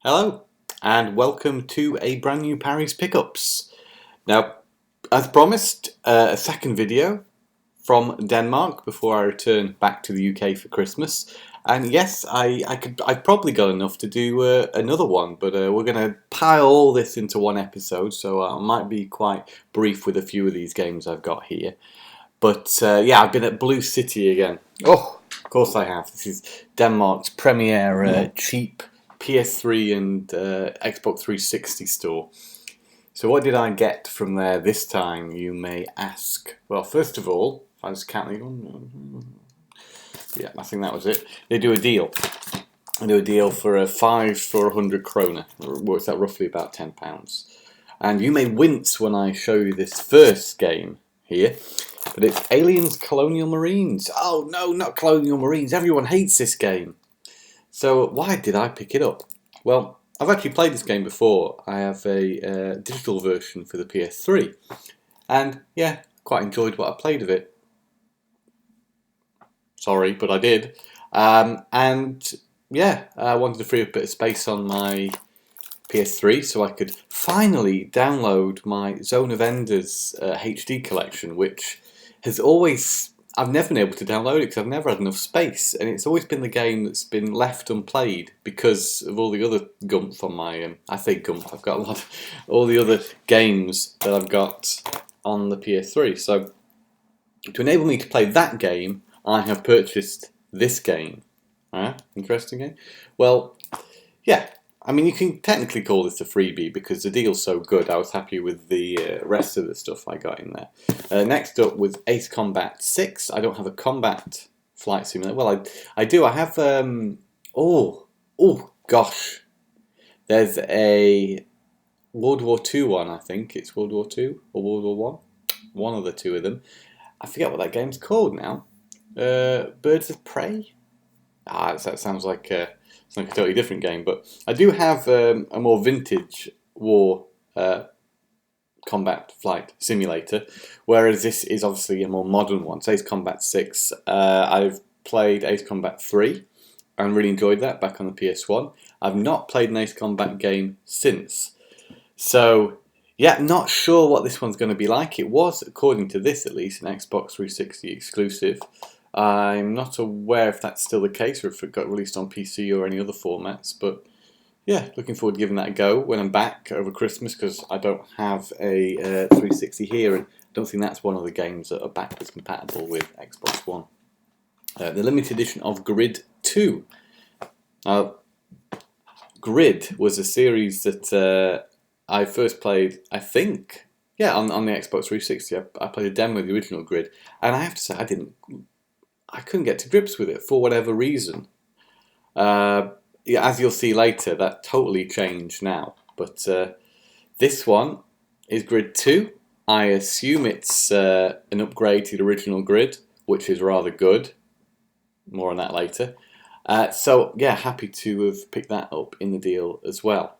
Hello, and welcome to a brand new Parry's Pickups. Now, as promised, a second video from Denmark before I return back to the UK for Christmas. And yes, I've probably got enough to do another one, but we're going to pile all this into one episode, so I might be quite brief with a few of these games I've got here. But yeah, I've been at Blue City again. Oh, of course I have. This is Denmark's premier cheap PS3 and Xbox 360 store. So what did I get from there this time, you may ask? Well, first of all, if I just count the... Yeah, I think that was it. They do a deal. They do a deal for a 5 for 100 krona. Works out roughly about £10. And you may wince when I show you this first game here. But it's Aliens Colonial Marines. Oh no, not Colonial Marines. Everyone hates this game. So why did I pick it up? Well, I've actually played this game before. I have a digital version for the PS3. And yeah, quite enjoyed what I played of it. Sorry, but I did. And yeah, I wanted to free up a bit of space on my PS3 so I could finally download my Zone of Enders HD collection, which has always... I've never been able to download it because I've never had enough space, and it's always been the game that's been left unplayed because of all the other gump on my... I say gump, I've got a lot of... all the other games that I've got on the PS3. So to enable me to play that game, I have purchased this game. Interesting game? Well, yeah. I mean, you can technically call this a freebie because the deal's so good. I was happy with the rest of the stuff I got in there. Next up was Ace Combat 6. I don't have a combat flight simulator. Well, I do. I have... oh, gosh. There's a World War II one, I think. It's World War II or World War One. One of the two of them. I forget what that game's called now. Birds of Prey? That sounds like... it's like a totally different game, but I do have a more vintage war combat flight simulator, whereas this is obviously a more modern one. So Ace Combat 6, I've played Ace Combat 3 and really enjoyed that back on the PS1. I've not played an Ace Combat game since. So, yeah, not sure what this one's going to be like. It was, according to this at least, an Xbox 360 exclusive. I'm not aware if that's still the case or if it got released on PC or any other formats, but yeah, looking forward to giving that a go when I'm back over Christmas because I don't have a 360 here and I don't think that's one of the games that are backwards compatible with Xbox One. The limited edition of Grid 2. Grid was a series that I first played, I think, yeah, on the Xbox 360. I played a demo of the original Grid, and I have to say I couldn't get to grips with it for whatever reason. Yeah, as you'll see later, that totally changed now. But this one is Grid 2. I assume it's an upgrade to the original Grid, which is rather good. More on that later. So, yeah, happy to have picked that up in the deal as well.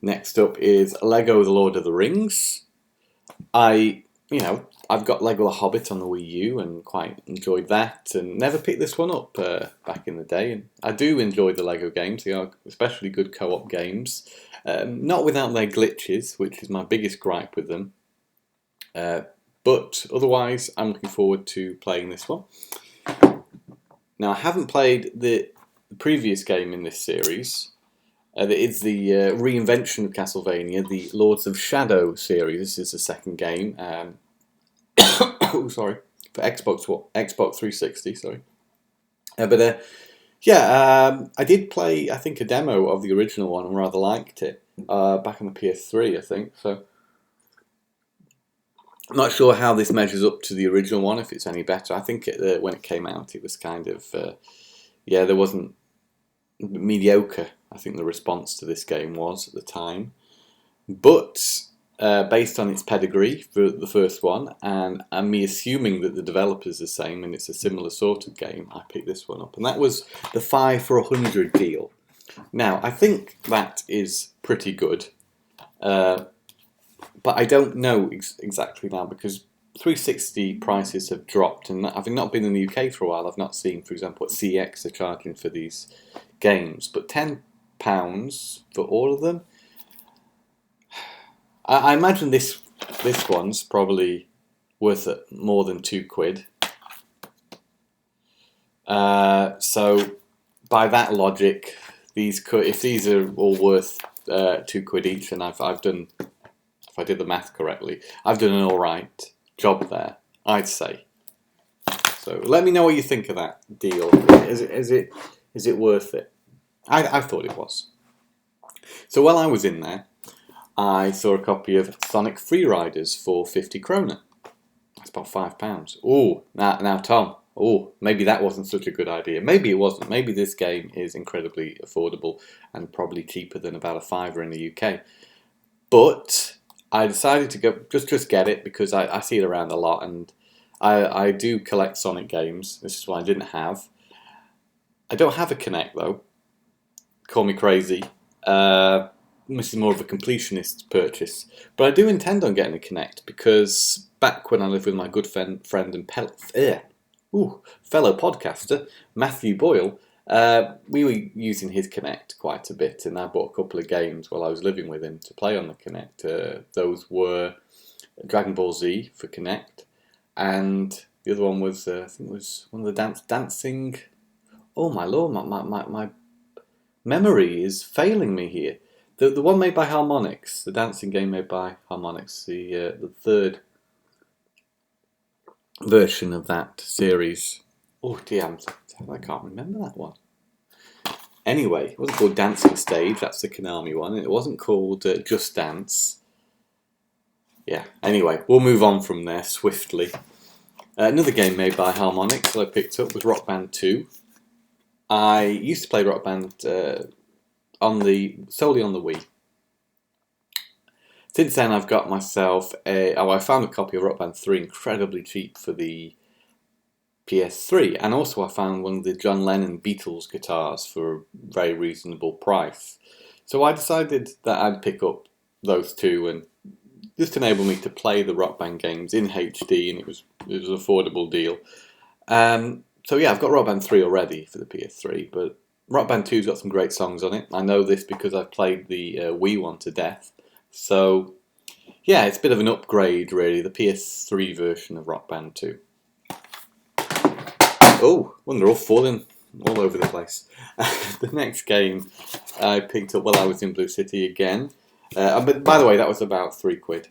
Next up is Lego The Lord of the Rings. I've got Lego The Hobbit on the Wii U and quite enjoyed that and never picked this one up back in the day. And I do enjoy the Lego games. They are especially good co-op games. Not without their glitches, which is my biggest gripe with them. But otherwise, I'm looking forward to playing this one. Now, I haven't played the previous game in this series. It's the reinvention of Castlevania, the Lords of Shadow series. This is the second game. Oh, sorry, for Xbox 360. Sorry, I did play. I think a demo of the original one and rather liked it back on the PS3. I think so. I'm not sure how this measures up to the original one. If it's any better, I think when it came out, it was kind of there wasn't mediocre. I think the response to this game was at the time, but based on its pedigree for the first one, and me assuming that the developer's the same and it's a similar sort of game, I picked this one up, and that was the 5 for 100 deal. Now, I think that is pretty good, but I don't know exactly now because 360 prices have dropped, and having not been in the UK for a while, I've not seen, for example, what CX are charging for these games, but for all of them. I imagine this one's probably worth more than £2. So by that logic, if these are all worth £2 each, and I've done, if I did the math correctly, I've done an all right job there, I'd say. So let me know what you think of that deal. Is it worth it? I thought it was. So while I was in there, I saw a copy of Sonic Freeriders for 50 kroner. That's about £5. Oh, now Tom. Oh, maybe that wasn't such a good idea. Maybe it wasn't. Maybe this game is incredibly affordable and probably cheaper than about a £5 in the UK. But I decided to go just get it because I see it around a lot, and I do collect Sonic games. This is what I didn't have. I don't have a Kinect though. Call me crazy. This is more of a completionist purchase. But I do intend on getting a Kinect because back when I lived with my good friend and fellow podcaster, Matthew Boyle, we were using his Kinect quite a bit, and I bought a couple of games while I was living with him to play on the Kinect. Those were Dragon Ball Z for Kinect, and the other one was, I think it was one of the dancing... Oh my lord, my memory is failing me here. The one made by Harmonix, the dancing game made by Harmonix, the third version of that series. Oh dear, I can't remember that one. Anyway, it wasn't called Dancing Stage, that's the Konami one. It wasn't called Just Dance. Yeah, anyway, we'll move on from there swiftly. Another game made by Harmonix that I picked up was Rock Band 2. I used to play Rock Band solely on the Wii. Since then, I've got myself I found a copy of Rock Band 3 incredibly cheap for the PS3, and also I found one of the John Lennon Beatles guitars for a very reasonable price. So I decided that I'd pick up those two and just enable me to play the Rock Band games in HD, and it was an affordable deal. So yeah, I've got Rock Band 3 already for the PS3, but Rock Band 2's got some great songs on it. I know this because I've played the Wii one to death. So yeah, it's a bit of an upgrade really, the PS3 version of Rock Band 2. Oh, well, they're all falling all over the place. The next game I picked up while I was in Blue City again. But by the way, that was about £3.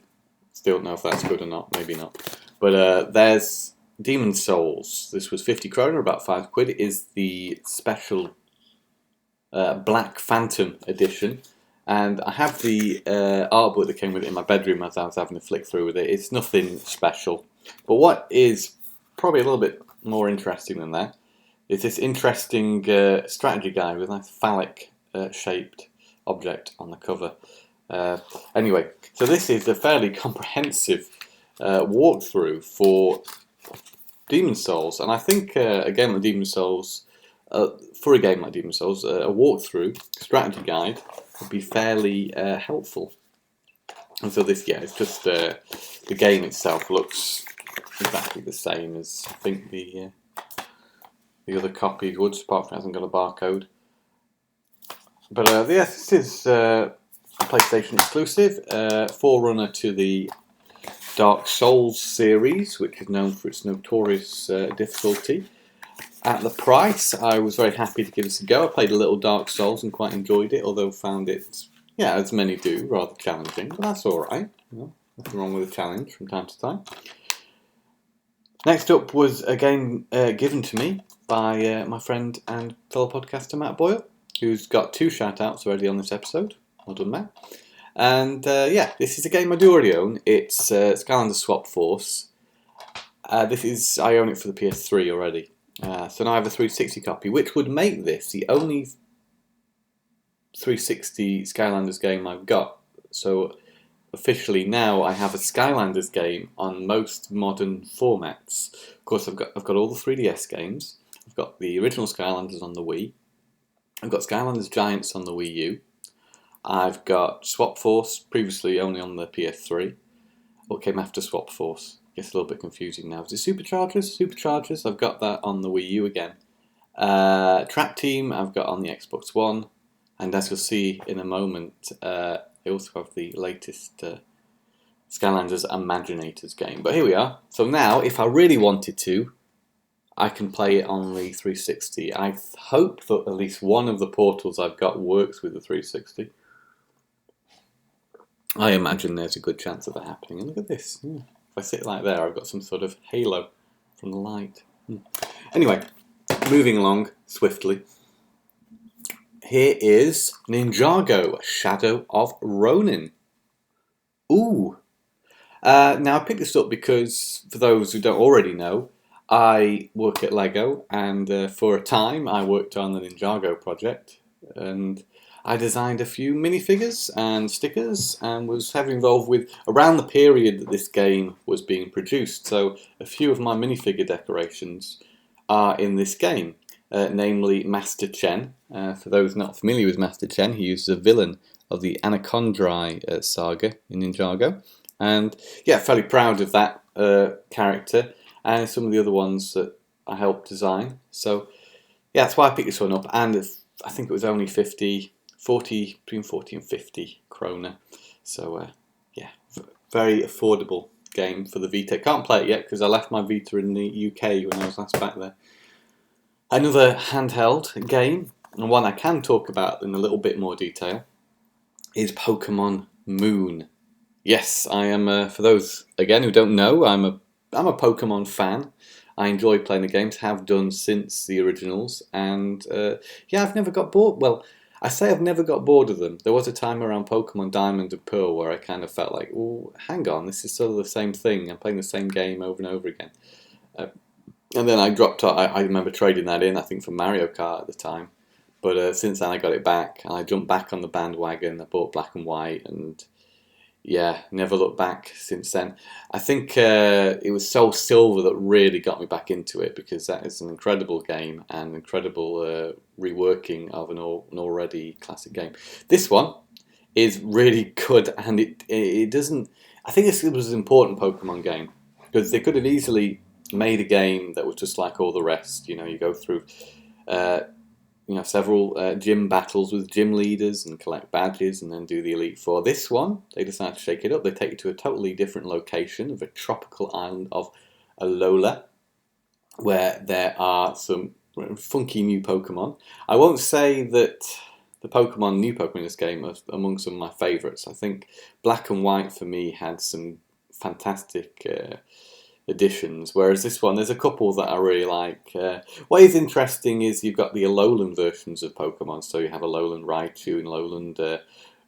Still don't know if that's good or not, maybe not. But there's Demon's Souls. This was 50 kroner, about £5. It is the special Black Phantom edition. And I have the art book that came with it in my bedroom as I was having a flick through with it. It's nothing special. But what is probably a little bit more interesting than that is this interesting strategy guide with a nice phallic shaped object on the cover. Anyway, so this is a fairly comprehensive walkthrough for Demon's Souls, and I think again with Demon's Souls, for a game like Demon's Souls, a walkthrough strategy guide would be fairly helpful. And so this, yeah, it's just the game itself looks exactly the same as I think the other copy would, apart from it hasn't got a barcode. But yes, this is a PlayStation exclusive, forerunner to the Dark Souls series, which is known for its notorious difficulty. At the price, I was very happy to give this a go. I played a little Dark Souls and quite enjoyed it, although found it, yeah, as many do, rather challenging. But that's alright. You know, nothing wrong with a challenge from time to time. Next up was a game given to me by my friend and fellow podcaster Matt Boyle, who's got 2 shout-outs already on this episode. Well done, Matt. And yeah, this is a game I do already own. It's Skylanders Swap Force. I own it for the PS3 already. So now I have a 360 copy, which would make this the only 360 Skylanders game I've got. So officially now I have a Skylanders game on most modern formats. Of course, I've got all the 3DS games. I've got the original Skylanders on the Wii. I've got Skylanders Giants on the Wii U. I've got Swap Force, previously only on the PS3. What came after Swap Force? Gets a little bit confusing now. Is it Superchargers? Superchargers, I've got that on the Wii U again. Trap Team, I've got on the Xbox One. And as you'll see in a moment, they also have the latest Skylanders Imaginators game. But here we are. So now, if I really wanted to, I can play it on the 360. I hope that at least one of the portals I've got works with the 360. I imagine there's a good chance of that happening. And look at this. Yeah. If I sit like there, I've got some sort of halo from the light. Anyway, moving along swiftly. Here is Ninjago, Shadow of Ronin. Ooh. Now I picked this up because, for those who don't already know, I work at LEGO, and for a time I worked on the Ninjago project, and I designed a few minifigures and stickers, and was heavily involved with around the period that this game was being produced. So a few of my minifigure decorations are in this game, namely Master Chen. For those not familiar with Master Chen, he is a villain of the Anacondrai saga in Ninjago. And yeah, fairly proud of that character and some of the other ones that I helped design. So yeah, that's why I picked this one up. And I think it was only between 40 and 50 krona. So yeah, very affordable game for the Vita. Can't play it yet because I left my Vita in the UK when I was last back there. Another handheld game, and one I can talk about in a little bit more detail, is Pokemon Moon. Yes, I am. For those again who don't know, I'm a Pokemon fan. I enjoy playing the games, have done since the originals, and yeah, I've never got bored. Well, I say I've never got bored of them. There was a time around Pokemon Diamond and Pearl where I kind of felt like, oh, hang on, this is sort of the same thing. I'm playing the same game over and over again. And then I dropped. I remember trading that in, I think, for Mario Kart at the time. But since then, I got it back. I jumped back on the bandwagon. I bought Black and White, and yeah, never looked back since then. I think it was Soul Silver that really got me back into it, because that is an incredible game and incredible reworking of an already classic game. This one is really good, and it doesn't. I think this was an important Pokemon game, because they could have easily made a game that was just like all the rest. You know, you go through several gym battles with gym leaders and collect badges and then do the Elite Four. This one, they decide to shake it up. They take you to a totally different location of a tropical island of Alola, where there are some funky new Pokemon. I won't say that the new Pokemon in this game are among some of my favourites. I think Black and White for me had some fantastic additions, whereas this one, there's a couple that I really like. What is interesting is you've got the Alolan versions of Pokemon, so you have Alolan Raichu and Alolan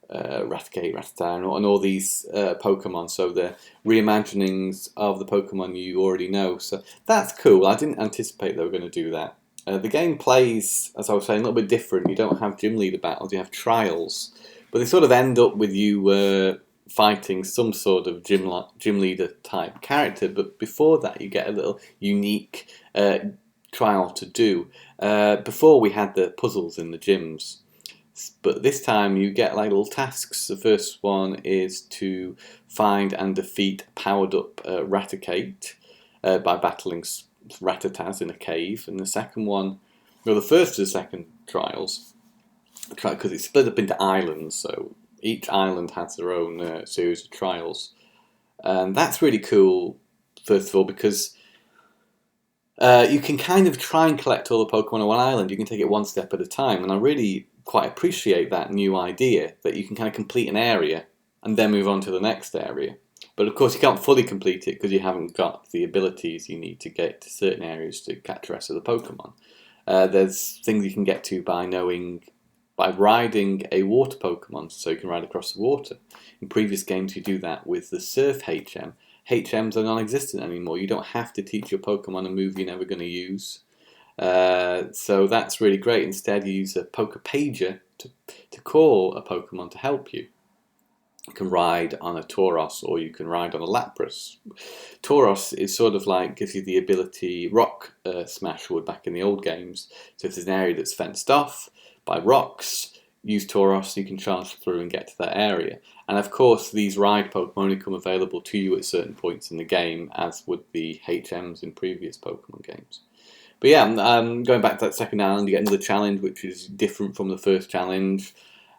Raticate, Rattata, and all these Pokemon, so they're reimaginings of the Pokemon you already know, so that's cool. I didn't anticipate they were going to do that. The game plays, as I was saying, a little bit different. You don't have gym leader battles, you have trials, but they sort of end up with you fighting some sort of gym leader type character, but before that you get a little unique trial to do. Before we had the puzzles in the gyms, but this time you get like little tasks. The first one is to find and defeat powered up Raticate by battling Rattatas in a cave, and the second one, well, the first and the second trials, because it's split up into islands, so each island has their own series of trials, and that's really cool. First of all, because you can kind of try and collect all the Pokemon on one island. You can take it one step at a time, and I really quite appreciate that new idea that you can kind of complete an area and then move on to the next area. But of course, you can't fully complete it because you haven't got the abilities you need to get to certain areas to catch the rest of the Pokemon. There's things you can get to by riding a water Pokemon, so you can ride across the water. In previous games, you do that with the Surf HM. HMs are non-existent anymore. You don't have to teach your Pokemon a move you're never going to use. So that's really great. Instead, you use a Pokepager to call a Pokemon to help you. You can ride on a Tauros, or you can ride on a Lapras. Tauros is sort of like, gives you the ability, Rock Smash would back in the old games. So if there's an area that's fenced off by rocks, use Tauros, you can charge through and get to that area. And of course, these ride Pokemon only come available to you at certain points in the game, as would the HMs in previous Pokemon games. But yeah, I'm going back to that second island to get another challenge, which is different from the first challenge.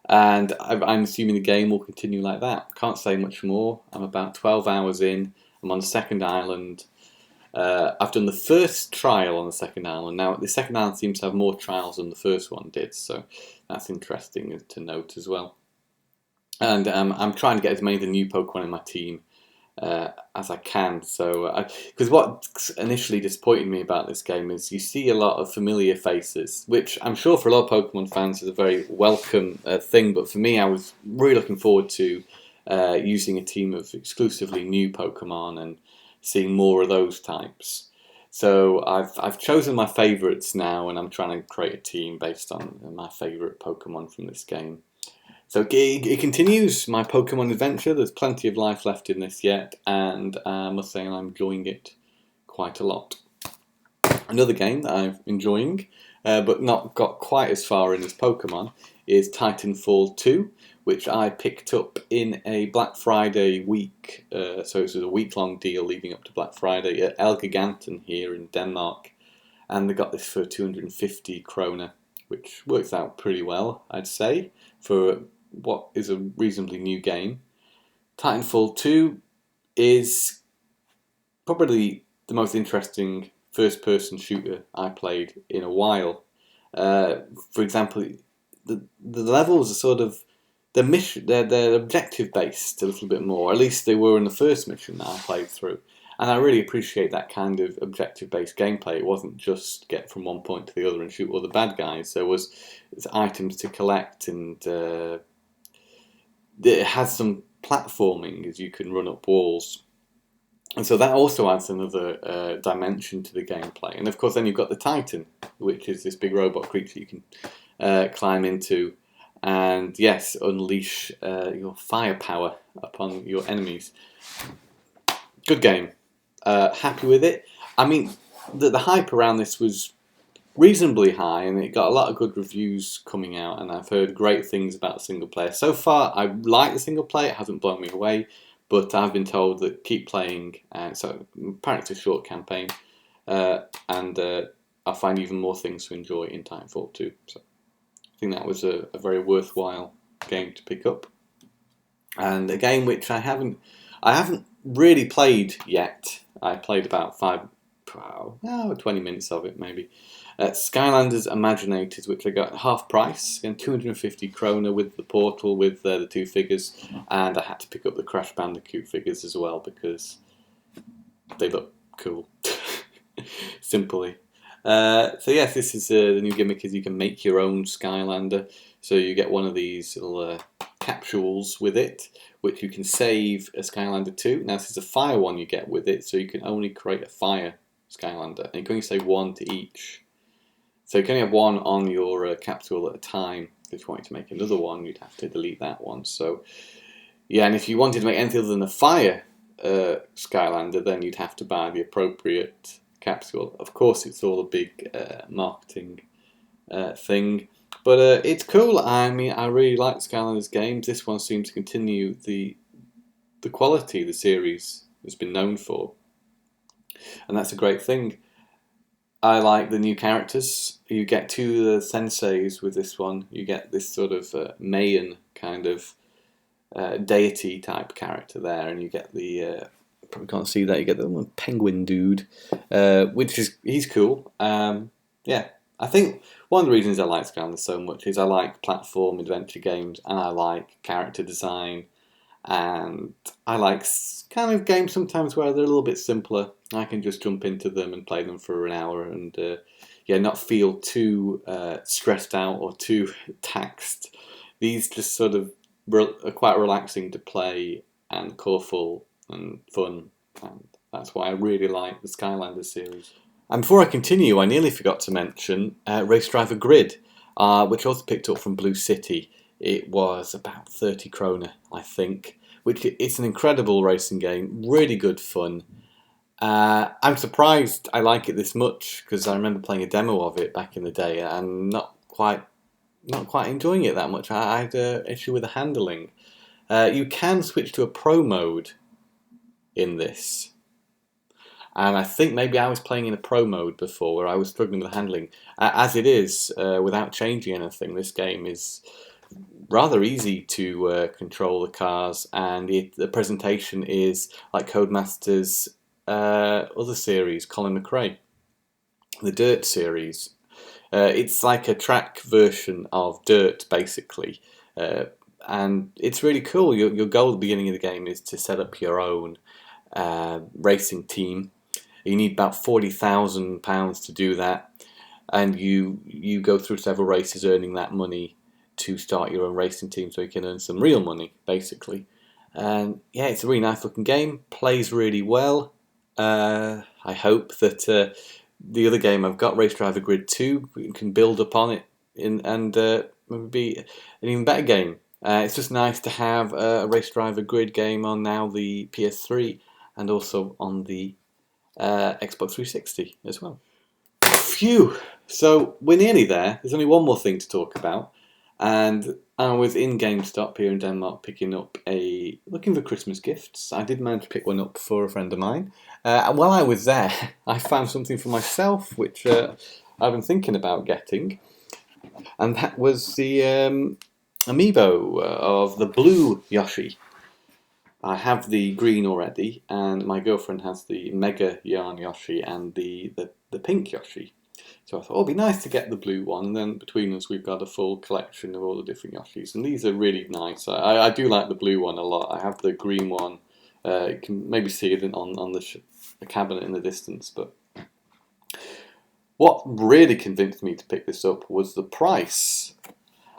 And I'm assuming the game will continue like that. Can't say much more. I'm about 12 hours in. I'm on the second island. I've done the first trial on the second island. Now, the second island seems to have more trials than the first one did, so that's interesting to note as well. And I'm trying to get as many of the new Pokemon in my team as I can. So, because what initially disappointed me about this game is you see a lot of familiar faces, which I'm sure for a lot of Pokemon fans is a very welcome thing. But for me, I was really looking forward to using a team of exclusively new Pokemon and seeing more of those types. So I've chosen my favourites now, and I'm trying to create a team based on my favourite Pokemon from this game. So it continues my Pokemon adventure. There's plenty of life left in this yet, and I must say I'm enjoying it quite a lot. Another game that I'm enjoying, but not got quite as far in as Pokemon, is Titanfall 2, which I picked up in a Black Friday week. So it was a week-long deal leading up to Black Friday at El Giganten here in Denmark. And they got this for 250 kroner, which works out pretty well, I'd say, for what is a reasonably new game. Titanfall 2 is probably the most interesting first-person shooter I played in a while. For example, the levels are sort of they're objective based a little bit more. At least they were in the first mission that I played through, and I really appreciate that kind of objective based gameplay. It wasn't just get from one point to the other and shoot all the bad guys. There was items to collect, and it has some platforming as you can run up walls. And so that also adds another dimension to the gameplay. And of course, then you've got the Titan, which is this big robot creature you can climb into, and yes, unleash your firepower upon your enemies. Good game. Happy with it. I mean, the hype around this was reasonably high, and it got a lot of good reviews coming out, and I've heard great things about the single player. So far, I like the single player. It hasn't blown me away. But I've been told that keep playing, so apparently it's a short campaign, and I'll find even more things to enjoy in Titanfall 2. So I think that was a very worthwhile game to pick up, and a game which I haven't really played yet. I played about 20 minutes of it maybe. Skylanders Imaginators, which I got half price, and 250 kroner with the portal with the two figures, and I had to pick up the Crash Bandicoot figures as well because they look cool. Simply. So yes, this is the new gimmick is you can make your own Skylander. So you get one of these little capsules with it, which you can save a Skylander to. Now this is a fire one you get with it, so you can only create a fire Skylander, and you can only save one to each. So you can only have one on your capsule at a time. If you wanted to make another one, you'd have to delete that one. So yeah, and if you wanted to make anything other than a fire Skylander, then you'd have to buy the appropriate capsule. Of course, it's all a big marketing thing, but it's cool. I mean, I really like Skylanders games. This one seems to continue the quality the series has been known for, and that's a great thing. I like the new characters. You get two senseis with this one. You get this sort of Mayan kind of deity type character there, and you get the probably can't see that. You get the penguin dude, which is he's cool. Yeah, I think one of the reasons I like Skylanders so much is I like platform adventure games, and I like character design, and I like kind of games sometimes where they're a little bit simpler. I can just jump into them and play them for an hour, and not feel too stressed out or too taxed. These just sort of are quite relaxing to play and colourful and fun, and that's why I really like the Skylanders series. And before I continue, I nearly forgot to mention Race Driver Grid, which I also picked up from Blue City. It was about 30 kroner, I think, which it's an incredible racing game, really good fun. I'm surprised I like it this much because I remember playing a demo of it back in the day and not quite enjoying it that much. I had an issue with the handling. You can switch to a pro mode in this, And I think maybe I was playing in a pro mode before where I was struggling with the handling. As it is, without changing anything, this game is rather easy to control the cars, and the presentation is like Codemaster's other series, Colin McRae, the Dirt series. It's like a track version of Dirt, basically. And it's really cool. Your goal at the beginning of the game is to set up your own racing team. You need about £40,000 to do that, and you go through several races earning that money to start your own racing team so you can earn some real money, basically. And yeah, it's a really nice looking game, plays really well. I hope that the other game I've got, Race Driver Grid 2, we can build upon it and maybe be an even better game. It's just nice to have a Race Driver Grid game on now the PS3 and also on the Xbox 360 as well. Phew! So we're nearly there. There's only one more thing to talk about. And I was in GameStop here in Denmark looking for Christmas gifts. I did manage to pick one up for a friend of mine. And while I was there, I found something for myself, which I've been thinking about getting. And that was the Amiibo of the blue Yoshi. I have the green already, and my girlfriend has the Mega Yarn Yoshi and the pink Yoshi. So I thought, oh, it'd be nice to get the blue one, and then between us we've got a full collection of all the different Yoshis, and these are really nice. I do like the blue one a lot. I have the green one. You can maybe see it on the cabinet in the distance, but what really convinced me to pick this up was the price,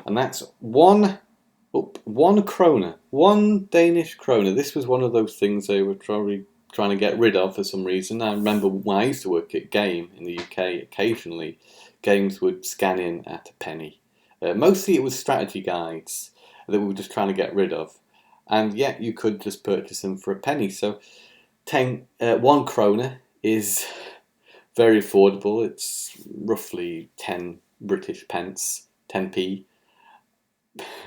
and that's one kroner, 1 Danish kroner. This was one of those things they were trying to get rid of for some reason. I remember when I used to work at Game in the UK, occasionally games would scan in at a penny. Mostly it was strategy guides that we were just trying to get rid of, and yet you could just purchase them for a penny. So 1 kroner is very affordable. It's roughly 10 British pence, 10p.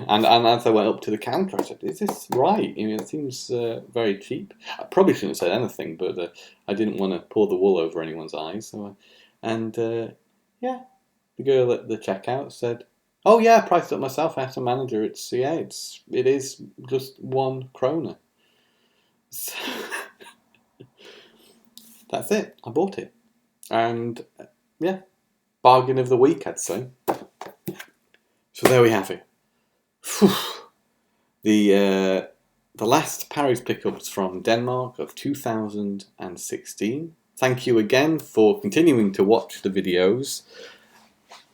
And as I went up to the counter, I said, "Is this right? It seems very cheap." I probably shouldn't have said anything, but I didn't want to pull the wool over anyone's eyes. Yeah, the girl at the checkout said, "Oh yeah, I priced it up myself. I asked the manager. It is just 1 kroner." So that's it. I bought it, and yeah, bargain of the week, I'd say. So there we have it. The last Parry's pickups from Denmark of 2016. Thank you again for continuing to watch the videos.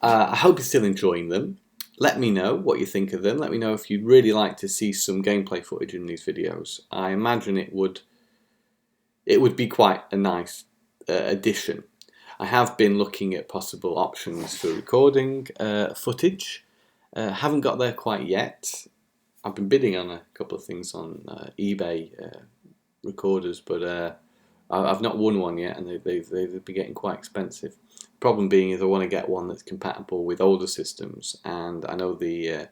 I hope you're still enjoying them. Let me know what you think of them. Let me know if you'd really like to see some gameplay footage in these videos. I imagine it would be quite a nice addition. I have been looking at possible options for recording footage. Haven't got there quite yet. I've been bidding on a couple of things on eBay recorders, but I've not won one yet, and they've been getting quite expensive. Problem being is I want to get one that's compatible with older systems, and I know the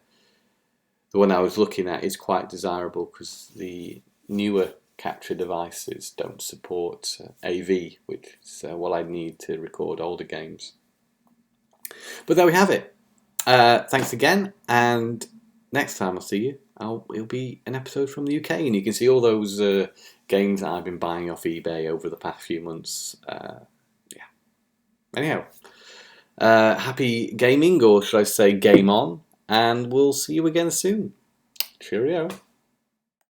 one I was looking at is quite desirable because the newer capture devices don't support AV, which is what I need to record older games. But there we have it. Thanks again, and next time I'll see you, it'll be an episode from the UK, and you can see all those games that I've been buying off eBay over the past few months. Yeah. Anyhow, happy gaming, or should I say game on, and we'll see you again soon. Cheerio.